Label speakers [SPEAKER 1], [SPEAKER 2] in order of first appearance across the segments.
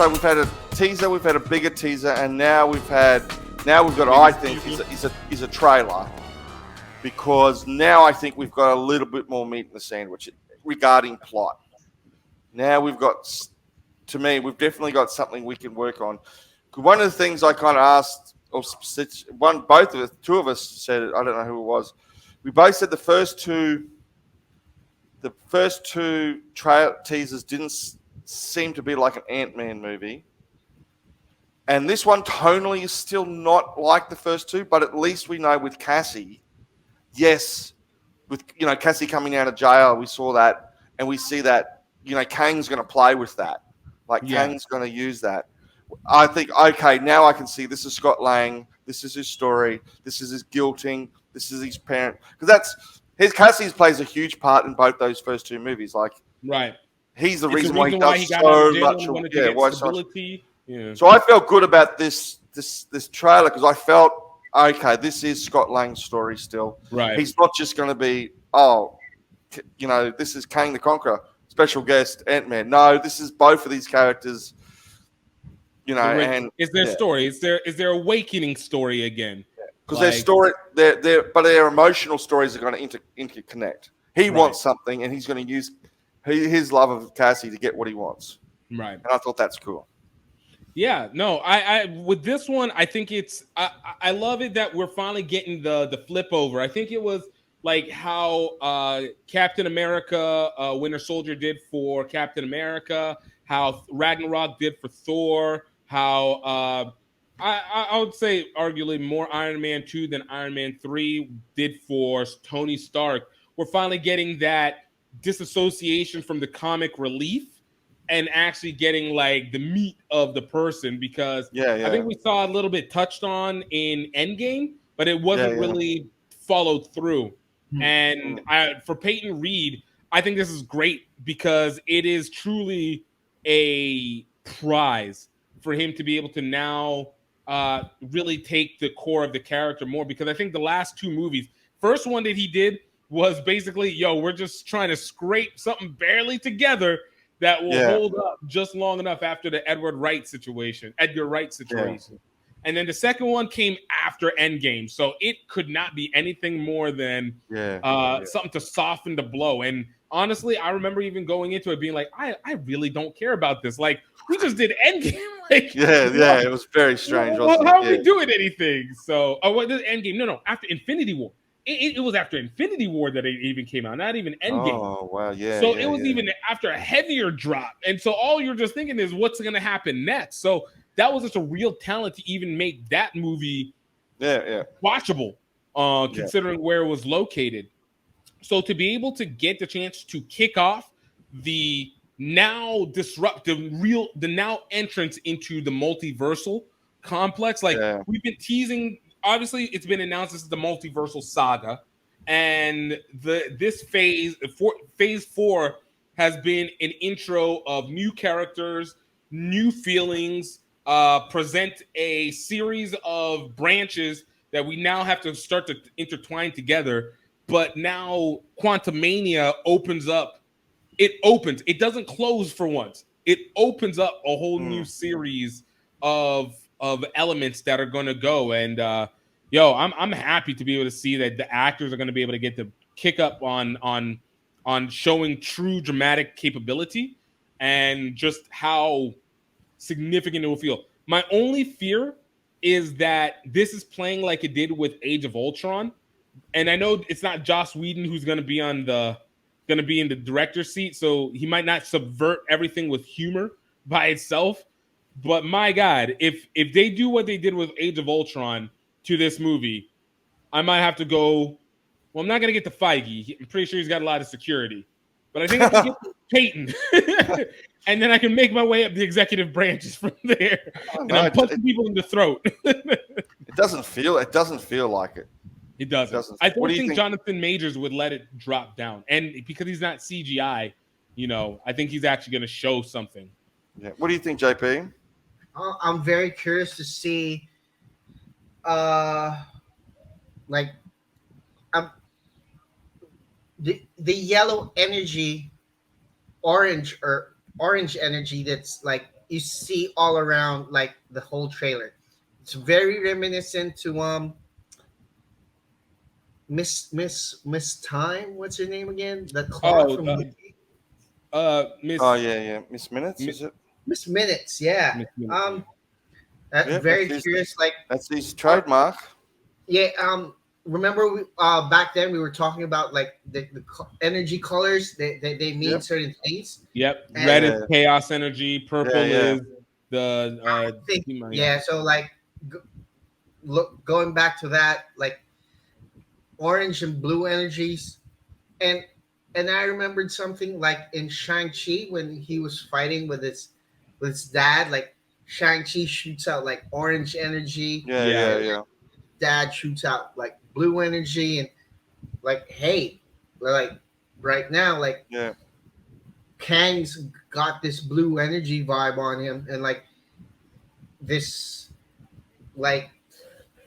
[SPEAKER 1] So we've had a teaser, we've had a bigger teaser, and now we've got, I think, is a trailer. Because now I think we've got a little bit more meat in the sandwich regarding plot. Now we've got, to me, we've definitely got something we can work on. One of the things I kind of asked, two of us said it, I don't know who it was. We both said the first two teasers didn't seem to be like an Ant-Man movie. And this one tonally is still not like the first two, but at least we know with Cassie, yes, with Cassie coming out of jail, we saw that, and we see that Kang's going to play with that, Kang's going to use that. I think okay, now I can see this is Scott Lang, this is his story, this is his guilting, this is his parent, because Cassie plays a huge part in both those first two movies.
[SPEAKER 2] Right,
[SPEAKER 1] he's the reason why he does so much.
[SPEAKER 2] Yeah.
[SPEAKER 1] So I felt good about this trailer because I felt. Okay, this is Scott Lang's story still.
[SPEAKER 2] Right.
[SPEAKER 1] He's not just going to be, this is Kang the Conqueror, special guest Ant-Man. No, this is both of these characters. And
[SPEAKER 2] it's their story. It's their awakening story again.
[SPEAKER 1] Because their story, their emotional stories are going to interconnect. He wants something, and he's going to use his love of Cassie to get what he wants.
[SPEAKER 2] Right.
[SPEAKER 1] And I thought that's cool.
[SPEAKER 2] Yeah, no, I with this one, I think I love it that we're finally getting the flip over. I think it was like how Captain America, Winter Soldier did for Captain America, how Ragnarok did for Thor, how I would say arguably more Iron Man 2 than Iron Man 3 did for Tony Stark. We're finally getting that disassociation from the comic relief and actually getting like the meat of the person, because I think we saw a little bit touched on in Endgame, but it wasn't really followed through. And for Peyton Reed, I think this is great because it is truly a prize for him to be able to now really take the core of the character more, because I think the last two movies, first one that he did was basically, we're just trying to scrape something barely together that will hold up just long enough after the Edgar Wright situation. And then the second one came after Endgame. So it could not be anything more than something to soften the blow. And honestly, I remember even going into it being like, I really don't care about this. Like, we just did Endgame.
[SPEAKER 1] It was very strange.
[SPEAKER 2] How are we doing anything? So, what did Endgame? No, after Infinity War. It was after Infinity War that it even came out, not even Endgame.
[SPEAKER 1] Oh, wow, yeah.
[SPEAKER 2] So it was even after a heavier drop. And so all you're just thinking is what's going to happen next. So that was just a real talent to even make that movie watchable, considering where it was located. So to be able to get the chance to kick off the now entrance into the multiversal complex, we've been teasing. Obviously, it's been announced this is the multiversal saga, and this phase 4 has been an intro of new characters, new feelings, present a series of branches that we now have to start to intertwine together. But now Quantumania opens up. It doesn't close for once. It opens up a whole new series of elements that are going to go. And I'm happy to be able to see that the actors are going to be able to get the kick up on showing true dramatic capability and just how significant it will feel. My only fear is that this is playing like it did with Age of Ultron. And I know it's not Joss Whedon who's going to be in the director's seat, so he might not subvert everything with humor by itself. But my God, if they do what they did with Age of Ultron to this movie, I might have to go. Well, I'm not going to get to Feige. I'm pretty sure he's got a lot of security, but I think I can get to Peyton, and then I can make my way up the executive branches from there, and I'm punching people in the throat.
[SPEAKER 1] It doesn't feel like it.
[SPEAKER 2] It doesn't. I don't think Jonathan Majors would let it drop down, and because he's not CGI, I think he's actually going to show something.
[SPEAKER 1] Yeah. What do you think, JP?
[SPEAKER 3] I'm very curious to see, the yellow energy, orange energy that's you see all around like the whole trailer. It's very reminiscent to Miss Time. What's her name again? The Claude
[SPEAKER 2] Oh,
[SPEAKER 3] from
[SPEAKER 2] Miss.
[SPEAKER 1] Oh yeah, Miss Minutes, is it?
[SPEAKER 3] Miss Minutes. Yeah.
[SPEAKER 2] Miss Minutes.
[SPEAKER 3] That's
[SPEAKER 1] Yep,
[SPEAKER 3] very
[SPEAKER 1] that's
[SPEAKER 3] curious. Like,
[SPEAKER 1] That's his trademark.
[SPEAKER 3] yeah. Remember we back then we were talking about like the energy colors. They mean
[SPEAKER 1] Yep.
[SPEAKER 3] certain things.
[SPEAKER 2] Yep.
[SPEAKER 3] And-
[SPEAKER 2] Red is chaos energy. Purple
[SPEAKER 1] Yeah.
[SPEAKER 2] is the.
[SPEAKER 3] I think, yeah. So like, going back to that, like orange and blue energies, and I remembered something like in Shang-Chi when he was fighting with his dad. Like Shang-Chi shoots out like orange energy.
[SPEAKER 1] Yeah.
[SPEAKER 3] Dad shoots out like blue energy, and like, hey, like right now, like
[SPEAKER 1] Yeah.
[SPEAKER 3] Kang's got this blue energy vibe on him, and like this like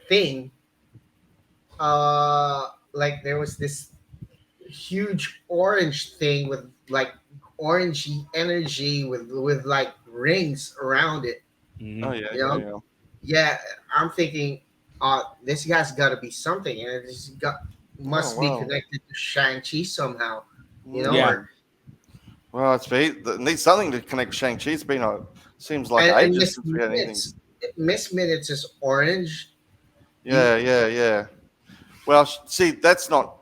[SPEAKER 3] thing, like there was this huge orange thing with like orangey energy with like rings around it.
[SPEAKER 2] Mhm.
[SPEAKER 1] Oh yeah,
[SPEAKER 3] You know? Yeah, I'm thinking, this guy's got to be something, and it's must be
[SPEAKER 1] wow.
[SPEAKER 3] connected to Shang-Chi somehow, you know?
[SPEAKER 2] Yeah.
[SPEAKER 3] Or,
[SPEAKER 1] Well, it needs something to connect Shang-Chi. It's been seems like
[SPEAKER 3] and
[SPEAKER 1] ages since we had anything.
[SPEAKER 3] Miss Minutes is orange.
[SPEAKER 1] Yeah. Well, see, that's not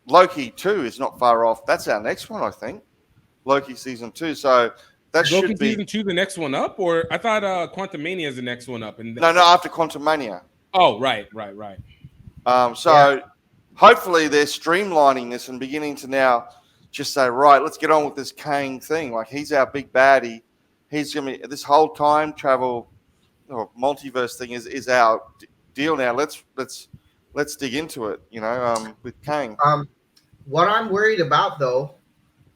[SPEAKER 1] Loki 2 is not far off. That's our next one, I think. Loki season 2. So that
[SPEAKER 2] Loki
[SPEAKER 1] should be
[SPEAKER 2] season 2 the next one up, or I thought Quantumania is the next one up. And
[SPEAKER 1] no after Quantumania.
[SPEAKER 2] Oh, right.
[SPEAKER 1] So hopefully they're streamlining this and beginning to now just say, right, let's get on with this Kang thing. Like he's our big baddie. He's gonna be this whole time travel or multiverse thing is our deal now. Let's dig into it. You know, with Kang.
[SPEAKER 3] What I'm worried about though,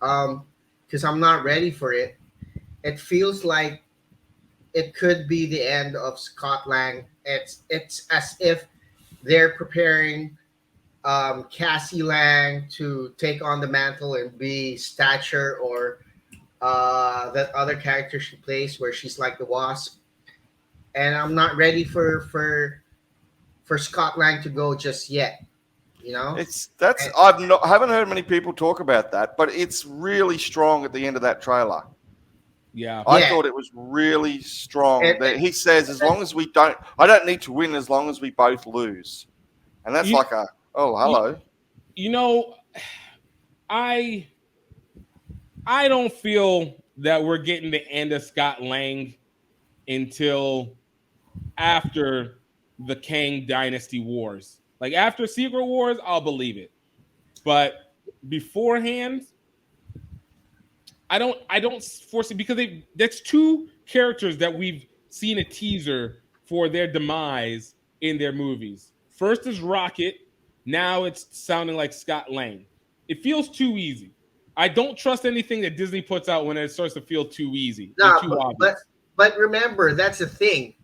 [SPEAKER 3] because I'm not ready for it. It feels like it could be the end of Scott Lang. It's as if they're preparing Cassie Lang to take on the mantle and be Stature, or that other character she plays where she's like the Wasp. And I'm not ready for Scott Lang to go just yet. You know,
[SPEAKER 1] I haven't heard many people talk about that, but it's really strong at the end of that trailer.
[SPEAKER 2] Yeah.
[SPEAKER 1] I thought it was really strong. That he says, as long as I don't need to win as long as we both lose. And that's hello.
[SPEAKER 2] You know, I don't feel that we're getting the end of Scott Lang until after the Kang Dynasty Wars. Like after Secret Wars, I'll believe it. But beforehand, I don't foresee, because that's two characters that we've seen a teaser for their demise in their movies. First is Rocket. Now it's sounding like Scott Lang. It feels too easy. I don't trust anything that Disney puts out when it starts to feel too easy. Too obvious.
[SPEAKER 3] But remember, that's the thing.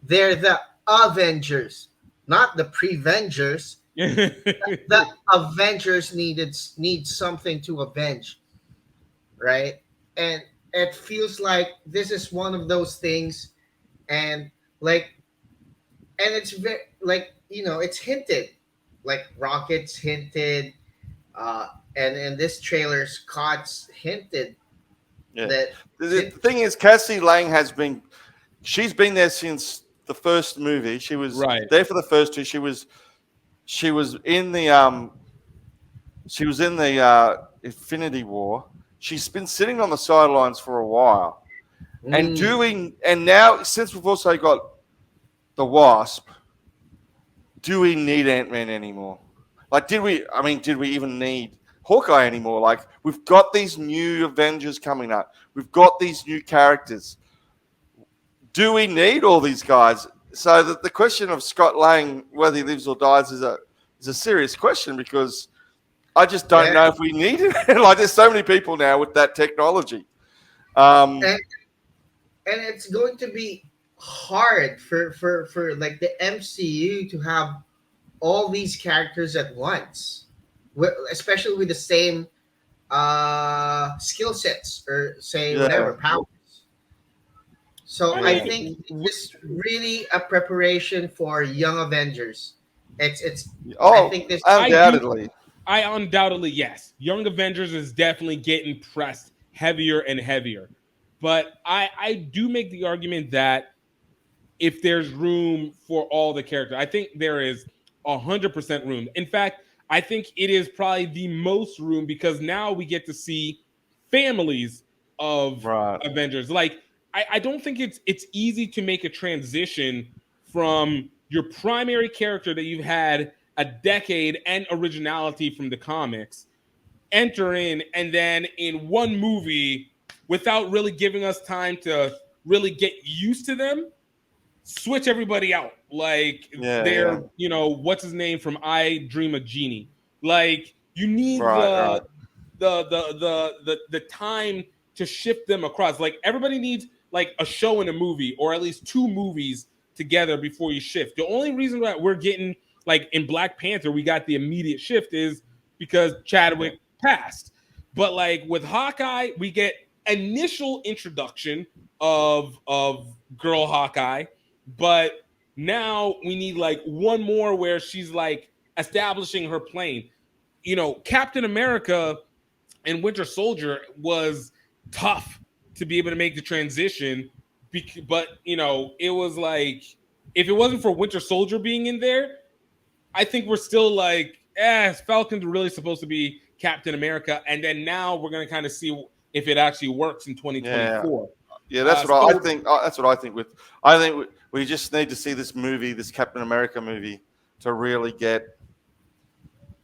[SPEAKER 3] They're the Avengers, not the Prevengers. The Avengers need something to avenge, right? And it feels like this is one of those things, and it's very like, you know, it's hinted, like Rocket's hinted, and in this trailer, Scott's hinted that
[SPEAKER 1] the thing is, Cassie Lang she's been there since the first movie. She was there for the first two. She was in the Infinity War. She's been sitting on the sidelines for a while and now since we've also got the Wasp, do we need Ant-Man anymore? Like, did we even need Hawkeye anymore? Like, we've got these new Avengers coming up. We've got these new characters. Do we need all these guys? So the question of Scott Lang, whether he lives or dies, is a serious question, because I just don't know if we need it. Like, there's so many people now with that technology.
[SPEAKER 3] And it's going to be hard for like the MCU to have all these characters at once, especially with the same skill sets or whatever powers. So I think it's really a preparation for Young Avengers. It's. I think this
[SPEAKER 1] undoubtedly.
[SPEAKER 2] I undoubtedly, yes. Young Avengers is definitely getting pressed heavier and heavier. But I do make the argument that if there's room for all the characters, I think there is 100% room. In fact, I think it is probably the most room because now we get to see families of Avengers. Like, I don't think it's easy to make a transition from your primary character that you've had a decade and originality from the comics, enter in, and then in one movie, without really giving us time to really get used to them, switch everybody out. Like they're, what's his name from I Dream of Jeannie. Like you need the time to shift them across. Like everybody needs like a show and a movie, or at least 2 movies together before you shift. The only reason that we're getting like in Black Panther, we got the immediate shift is because Chadwick passed. But like with Hawkeye, we get initial introduction of girl Hawkeye, but now we need like one more where she's like establishing her plane. You know, Captain America and Winter Soldier was tough to be able to make the transition, but you know, it was like if it wasn't for Winter Soldier being in there, I think we're still like, Falcon's really supposed to be Captain America, and then now we're gonna kind of see if it actually works in 2024.
[SPEAKER 1] Yeah, that's what I think. That's what I think. I think we just need to see this movie, this Captain America movie, to really get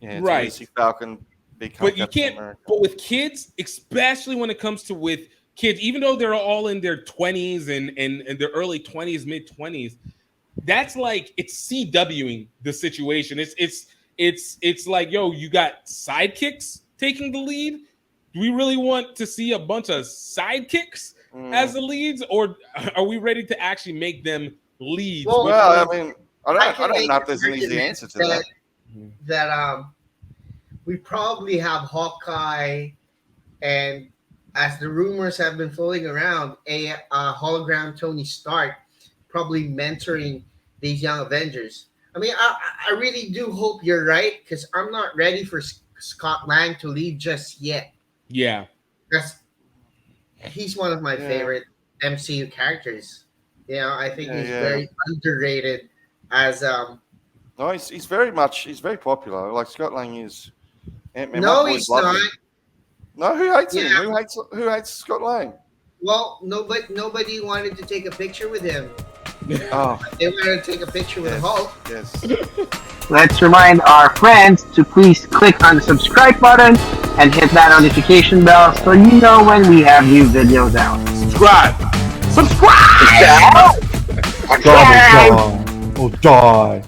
[SPEAKER 1] to see Falcon become.
[SPEAKER 2] But you can't. America. But with kids, especially when it comes to with kids, even though they're all in their 20s and their early 20s, mid 20s, that's like it's CWing the situation. It's like, yo, you got sidekicks taking the lead. Do we really want to see a bunch of sidekicks as the leads, or are we ready to actually make them leads?
[SPEAKER 1] Well, I mean, I don't know if there's an easy answer to that.
[SPEAKER 3] That we probably have Hawkeye, and as the rumors have been floating around, a hologram Tony Stark probably mentoring these young Avengers. I mean, I really do hope you're right, because I'm not ready for Scott Lang to leave just yet.
[SPEAKER 2] Yeah.
[SPEAKER 3] He's one of my favorite MCU characters. You know, I think he's very underrated as
[SPEAKER 1] No, he's very popular. Like Scott Lang is.
[SPEAKER 3] No, he's not.
[SPEAKER 1] No, who hates him? Who hates Scott Lang?
[SPEAKER 3] Well, nobody wanted to take a picture with him.
[SPEAKER 1] Oh.
[SPEAKER 3] They wanted to take a picture with Hulk.
[SPEAKER 1] Yes.
[SPEAKER 4] Let's remind our friends to please click on the subscribe button and hit that notification bell so you know when we have new videos out.
[SPEAKER 2] Subscribe!
[SPEAKER 4] Subscribe!
[SPEAKER 5] Die. Oh, die.